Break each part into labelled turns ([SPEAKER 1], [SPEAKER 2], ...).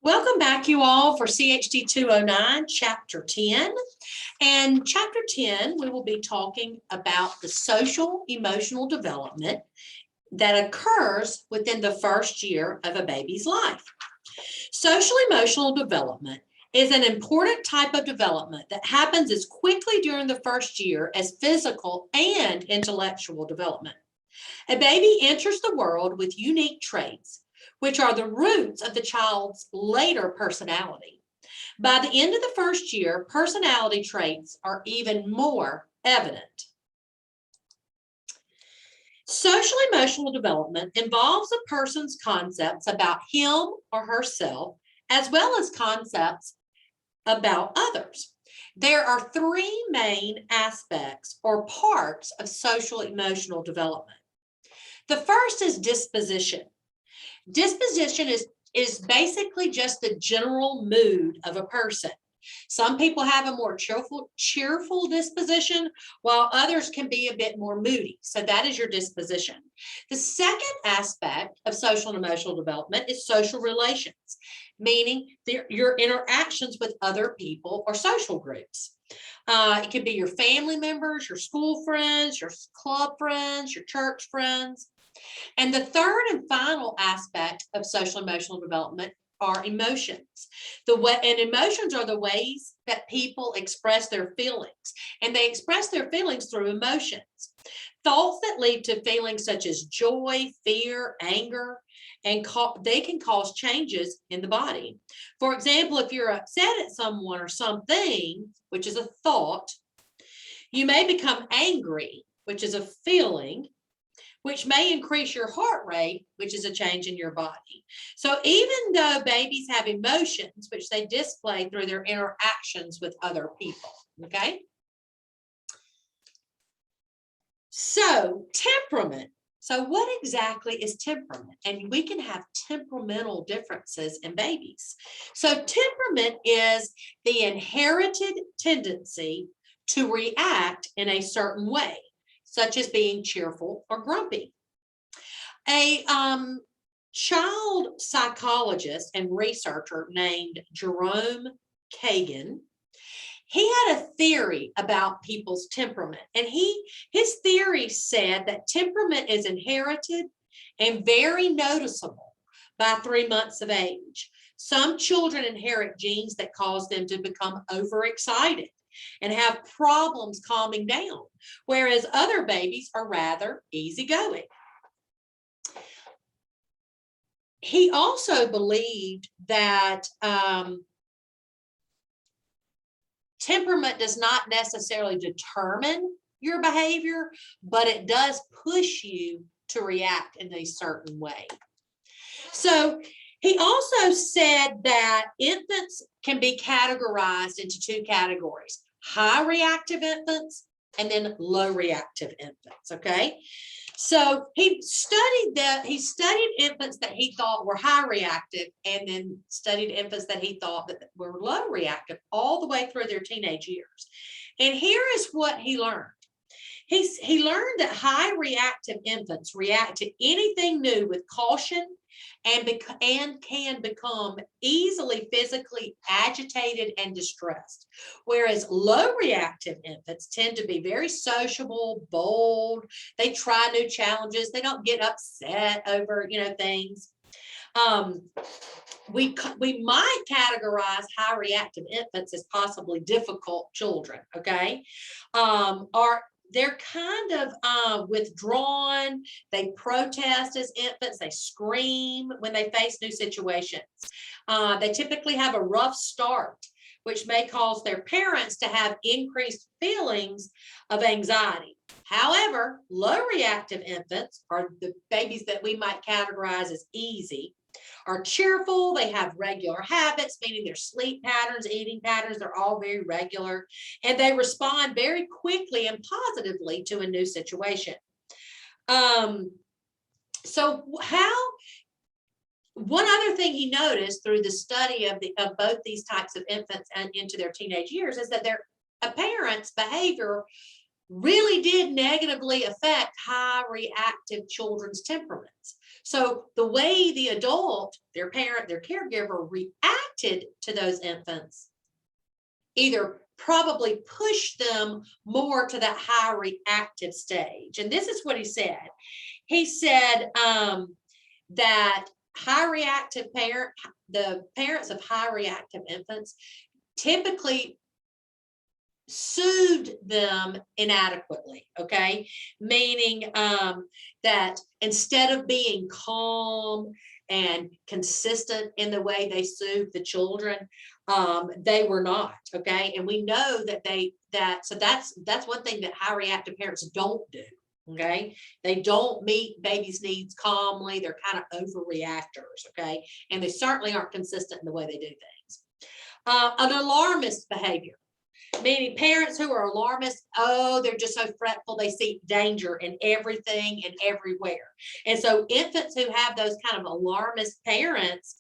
[SPEAKER 1] Welcome back, you all, for CHD 209, Chapter 10. And Chapter 10, we will be talking about the social emotional development that occurs within the first year of a baby's life. Social emotional development is an important type of development that happens as quickly during the first year as physical and intellectual development. A baby enters the world with unique traits, which are the roots of the child's later personality. By the end of the first year, personality traits are even more evident. Social emotional development involves a person's concepts about him or herself, as well as concepts about others. There are three main aspects or parts of social emotional development. The first is disposition. Disposition is basically just the general mood of a person. Some people have a more cheerful disposition, while others can be a bit more moody. So that is your disposition. The second aspect of social and emotional development is social relations, meaning your interactions with other people or social groups. It could be your family members, your school friends, your club friends, your church friends. And the third and final aspect of social emotional development are emotions. Emotions are the ways that people express their feelings, and they express their feelings through emotions. Thoughts that lead to feelings such as joy, fear, anger, and they can cause changes in the body. For example, if you're upset at someone or something, which is a thought, you may become angry, which is a feeling, which may increase your heart rate, which is a change in your body. So even though babies have emotions, which they display through their interactions with other people, okay? So temperament. So what exactly is temperament? And we can have temperamental differences in babies. So temperament is the inherited tendency to react in a certain way, such as being cheerful or grumpy. A child psychologist and researcher named Jerome Kagan, he had a theory about people's temperament, and his theory said that temperament is inherited and very noticeable by 3 months of age. Some children inherit genes that cause them to become overexcited and have problems calming down, whereas other babies are rather easygoing. He also believed that temperament does not necessarily determine your behavior, but it does push you to react in a certain way. So he also said that infants can be categorized into two categories: high reactive infants and then low reactive infants, okay? So he studied infants that he thought were high reactive, and then studied infants that he thought that were low reactive all the way through their teenage years. And here is what he learned. He learned that high reactive infants react to anything new with caution and can become easily physically agitated and distressed, whereas low reactive infants tend to be very sociable, bold. They try new challenges. They don't get upset over things. We might categorize high reactive infants as possibly difficult children, okay? Or they're kind of withdrawn. They protest as infants. They scream when they face new situations. They typically have a rough start, which may cause their parents to have increased feelings of anxiety. However, low reactive infants, or the babies that we might categorize as easy, are cheerful. They have regular habits, meaning their sleep patterns, eating patterns, they're all very regular, and they respond very quickly and positively to a new situation. So one other thing he noticed through the study of both these types of infants and into their teenage years is that their parents' behavior really did negatively affect high reactive children's temperaments. So the way the adult, their parent, their caregiver reacted to those infants either probably pushed them more to that high reactive stage. And this is what he said. He said that the parents of high reactive infants typically soothed them inadequately, okay? Meaning that instead of being calm and consistent in the way they soothed the children, they were not, okay? And we know so that's one thing that high reactive parents don't do. Okay, they don't meet babies' needs calmly. They're kind of overreactors, okay? And they certainly aren't consistent in the way they do things. An alarmist behavior, meaning parents who are alarmist, they're just so fretful. They see danger in everything and everywhere. And so infants who have those kind of alarmist parents,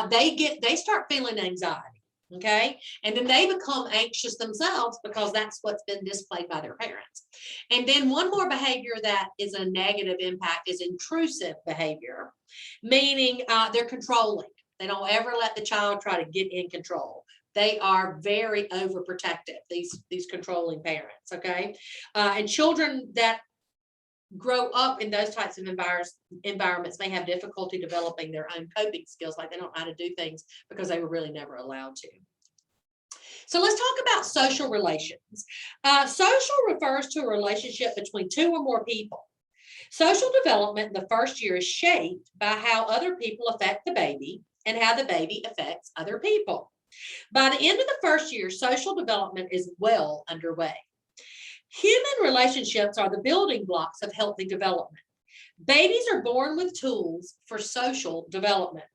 [SPEAKER 1] they start feeling anxiety. Okay. And then they become anxious themselves because that's what's been displayed by their parents. And then one more behavior that is a negative impact is intrusive behavior, meaning they're controlling. They don't ever let the child try to get in control. They are very overprotective, these controlling parents. Okay. And children that grow up in those types of environments may have difficulty developing their own coping skills, like they don't know how to do things because they were really never allowed to. So let's talk about social relations. Social refers to a relationship between two or more people. Social development in the first year is shaped by how other people affect the baby and how the baby affects other people. By the end of the first year, social development is well underway. Human relationships are the building blocks of healthy development. Babies are born with tools for social development.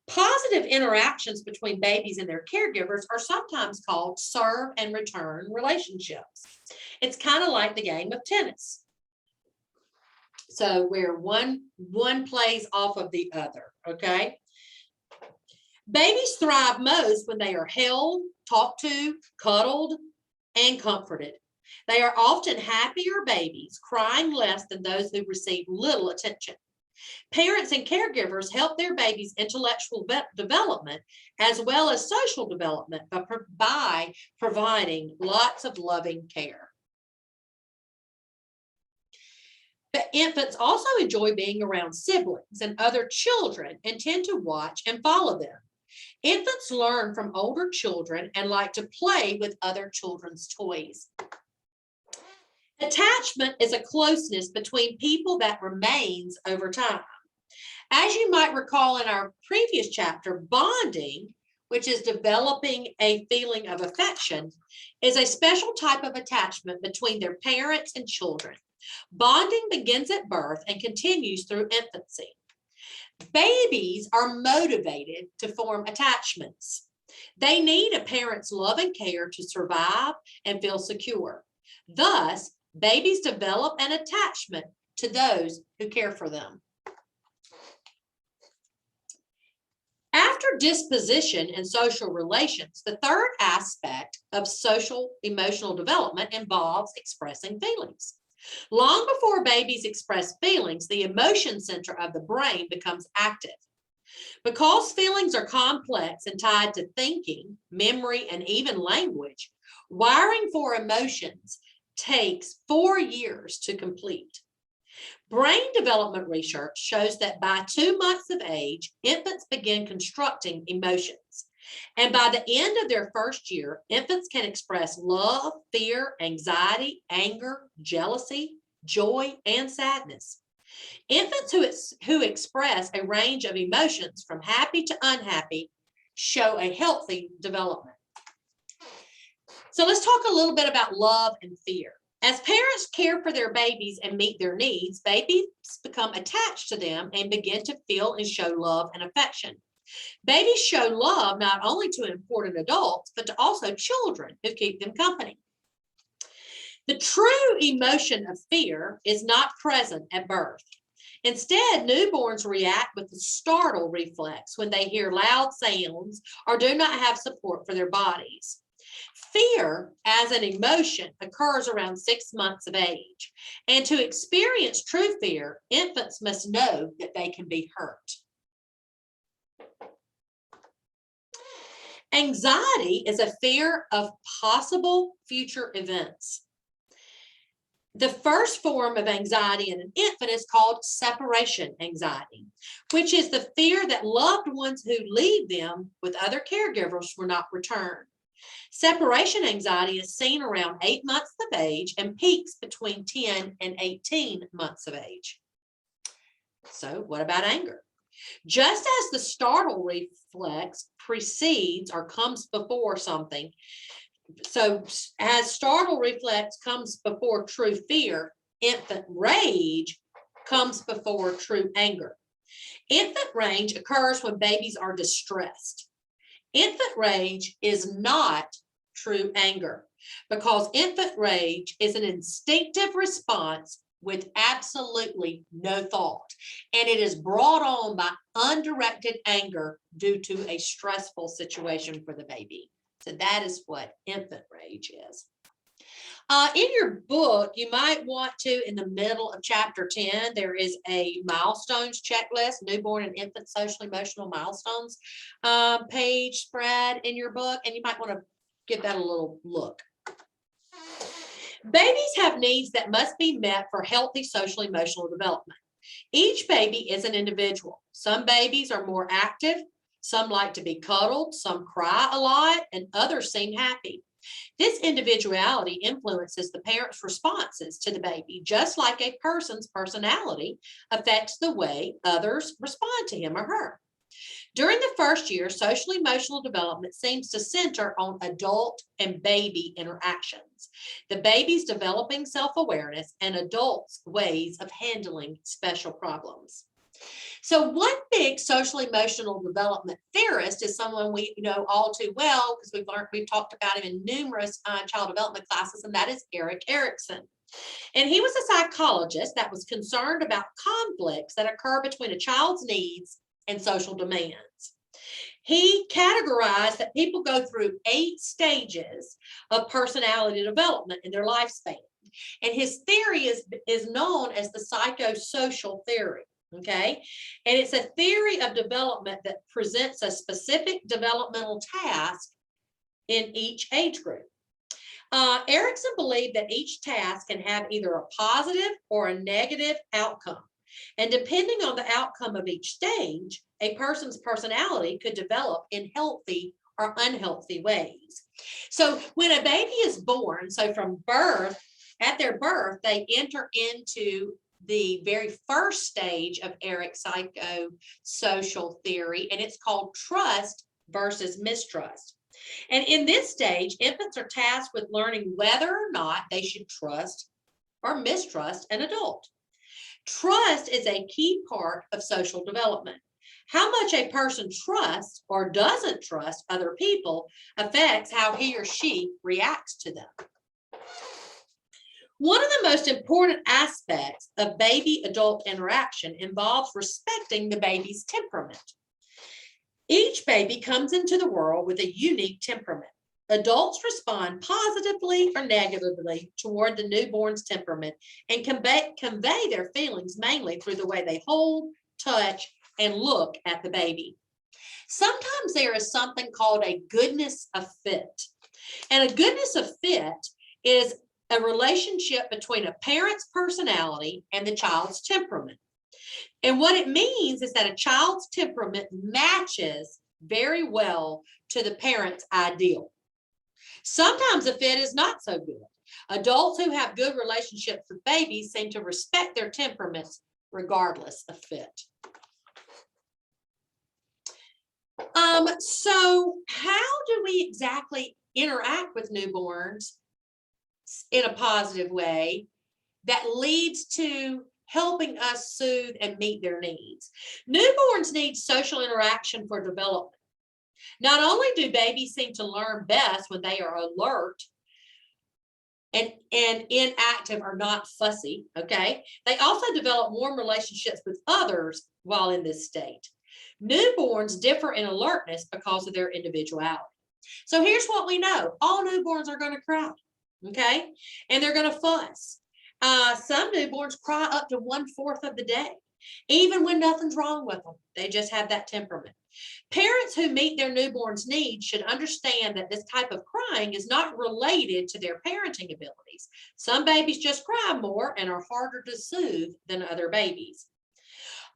[SPEAKER 1] Positive interactions between babies and their caregivers are sometimes called serve and return relationships. It's kind of like the game of tennis. So where one plays off of the other, okay? Babies thrive most when they are held, talked to, cuddled, and comforted. They are often happier babies, crying less than those who receive little attention. Parents and caregivers help their babies' intellectual development as well as social development by providing lots of loving care. But infants also enjoy being around siblings and other children and tend to watch and follow them. Infants learn from older children and like to play with other children's toys. Attachment is a closeness between people that remains over time. As you might recall in our previous chapter, bonding, which is developing a feeling of affection, is a special type of attachment between their parents and children. Bonding begins at birth and continues through infancy. Babies are motivated to form attachments. They need a parent's love and care to survive and feel secure. Thus, babies develop an attachment to those who care for them. After disposition and social relations, the third aspect of social emotional development involves expressing feelings. Long before babies express feelings, the emotion center of the brain becomes active. Because feelings are complex and tied to thinking, memory, and even language, wiring for emotions takes 4 years to complete. Brain development research shows that by 2 months of age, infants begin constructing emotions. And by the end of their first year, infants can express love, fear, anxiety, anger, jealousy, joy, and sadness. Infants who express a range of emotions from happy to unhappy show a healthy development. So let's talk a little bit about love and fear. As parents care for their babies and meet their needs, babies become attached to them and begin to feel and show love and affection. Babies show love not only to important adults, but to also children who keep them company. The true emotion of fear is not present at birth. Instead, newborns react with the startle reflex when they hear loud sounds or do not have support for their bodies. Fear as an emotion occurs around 6 months of age. And to experience true fear, infants must know that they can be hurt. Anxiety is a fear of possible future events. The first form of anxiety in an infant is called separation anxiety, which is the fear that loved ones who leave them with other caregivers will not return. Separation anxiety is seen around 8 months of age and peaks between 10 and 18 months of age. So, what about anger? Just as the startle reflex precedes or comes before something, so as startle reflex comes before true fear, infant rage comes before true anger. Infant rage occurs when babies are distressed. Infant rage is not true anger because infant rage is an instinctive response with absolutely no thought, and it is brought on by undirected anger due to a stressful situation for the baby. So that is what infant rage is. In your book, you might want to, in the middle of chapter 10, there is a milestones checklist, newborn and infant social emotional milestones page spread in your book, and you might want to give that a little look. Babies have needs that must be met for healthy social emotional development. Each baby is an individual. Some babies are more active, some like to be cuddled, some cry a lot, and others seem happy. This individuality influences the parent's responses to the baby, just like a person's personality affects the way others respond to him or her. During the first year, social emotional development seems to center on adult and baby interactions. The baby's developing self-awareness and adults' ways of handling special problems. So one big social emotional development theorist is someone we know all too well because we've talked about him in numerous child development classes, and that is Erik Erikson. And he was a psychologist that was concerned about conflicts that occur between a child's needs and social demands. He categorized that people go through 8 stages of personality development in their lifespan. And his theory is known as the psychosocial theory. Okay, and it's a theory of development that presents a specific developmental task in each age group. Erikson believed that each task can have either a positive or a negative outcome. And depending on the outcome of each stage, a person's personality could develop in healthy or unhealthy ways. So when a baby is born, so from birth, at their birth, they enter into the very first stage of Erik's psychosocial theory, and it's called trust versus mistrust. And in this stage, infants are tasked with learning whether or not they should trust or mistrust an adult. Trust is a key part of social development. How much a person trusts or doesn't trust other people affects how he or she reacts to them. One of the most important aspects of baby-adult interaction involves respecting the baby's temperament. Each baby comes into the world with a unique temperament. Adults respond positively or negatively toward the newborn's temperament and convey their feelings mainly through the way they hold, touch, and look at the baby. Sometimes there is something called a goodness of fit. And a goodness of fit is a relationship between a parent's personality and the child's temperament. And what it means is that a child's temperament matches very well to the parent's ideal. Sometimes a fit is not so good. Adults who have good relationships with babies seem to respect their temperaments regardless of fit. So how do we exactly interact with newborns in a positive way that leads to helping us soothe and meet their needs? Newborns need social interaction for development. Not only do babies seem to learn best when they are alert and inactive or not fussy, okay, they also develop warm relationships with others while in this state. Newborns differ in alertness because of their individuality. So here's what we know. All newborns are going to cry, okay? And they're going to fuss. Some newborns cry up to 1/4 of the day, even when nothing's wrong with them. They just have that temperament. Parents who meet their newborn's needs should understand that this type of crying is not related to their parenting abilities. Some babies just cry more and are harder to soothe than other babies.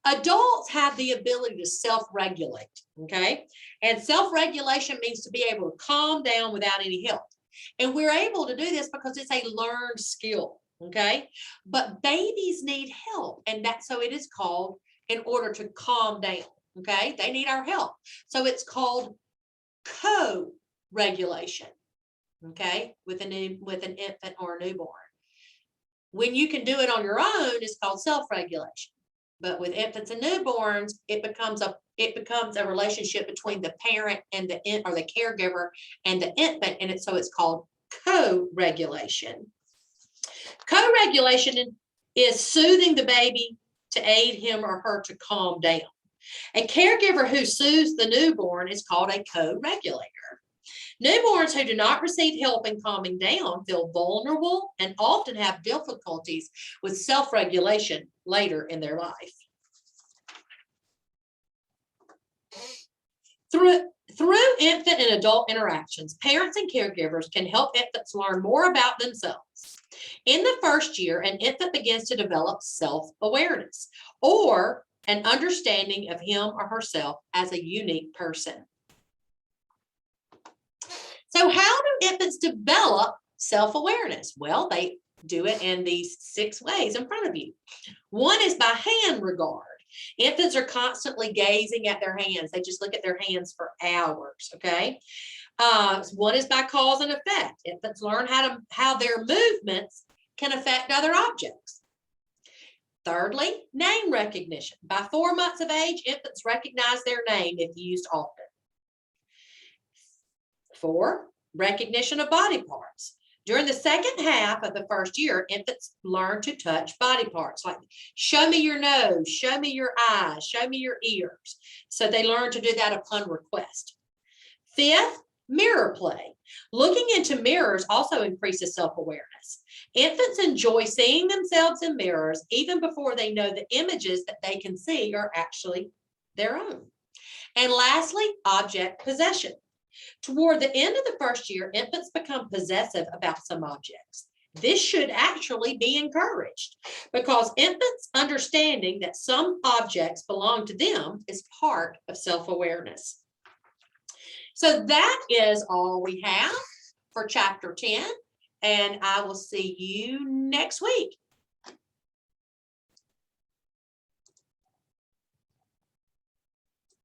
[SPEAKER 1] Adults have the ability to self-regulate, okay? And self-regulation means to be able to calm down without any help. And we're able to do this because it's a learned skill, okay? But babies need help, and so it is called in order to calm down, okay? They need our help. So it's called co-regulation, okay? With an infant or a newborn. When you can do it on your own, it's called self-regulation. But with infants and newborns, it becomes a relationship between the parent and the caregiver and the infant, and so it's called co-regulation. Co-regulation is soothing the baby to aid him or her to calm down. A caregiver who soothes the newborn is called a co-regulator. Newborns who do not receive help in calming down feel vulnerable and often have difficulties with self-regulation later in their life. Through infant and adult interactions, parents and caregivers can help infants learn more about themselves. In the first year, an infant begins to develop self-awareness or an understanding of him or herself as a unique person. So how do infants develop self-awareness? Well, they do it in these 6 ways in front of you. One is by hand regard. Infants are constantly gazing at their hands. They just look at their hands for hours, okay? One is by cause and effect. Infants learn how their movements can affect other objects. Thirdly, name recognition. By 4 months of age, infants recognize their name if used often. 4, recognition of body parts. During the second half of the first year, infants learn to touch body parts, like show me your nose, show me your eyes, show me your ears. So they learn to do that upon request. 5th, mirror play. Looking into mirrors also increases self-awareness. Infants enjoy seeing themselves in mirrors even before they know the images that they can see are actually their own. And lastly, object possession. Toward the end of the first year, infants become possessive about some objects. This should actually be encouraged because infants understanding that some objects belong to them is part of self-awareness. So that is all we have for chapter 10, and I will see you next week.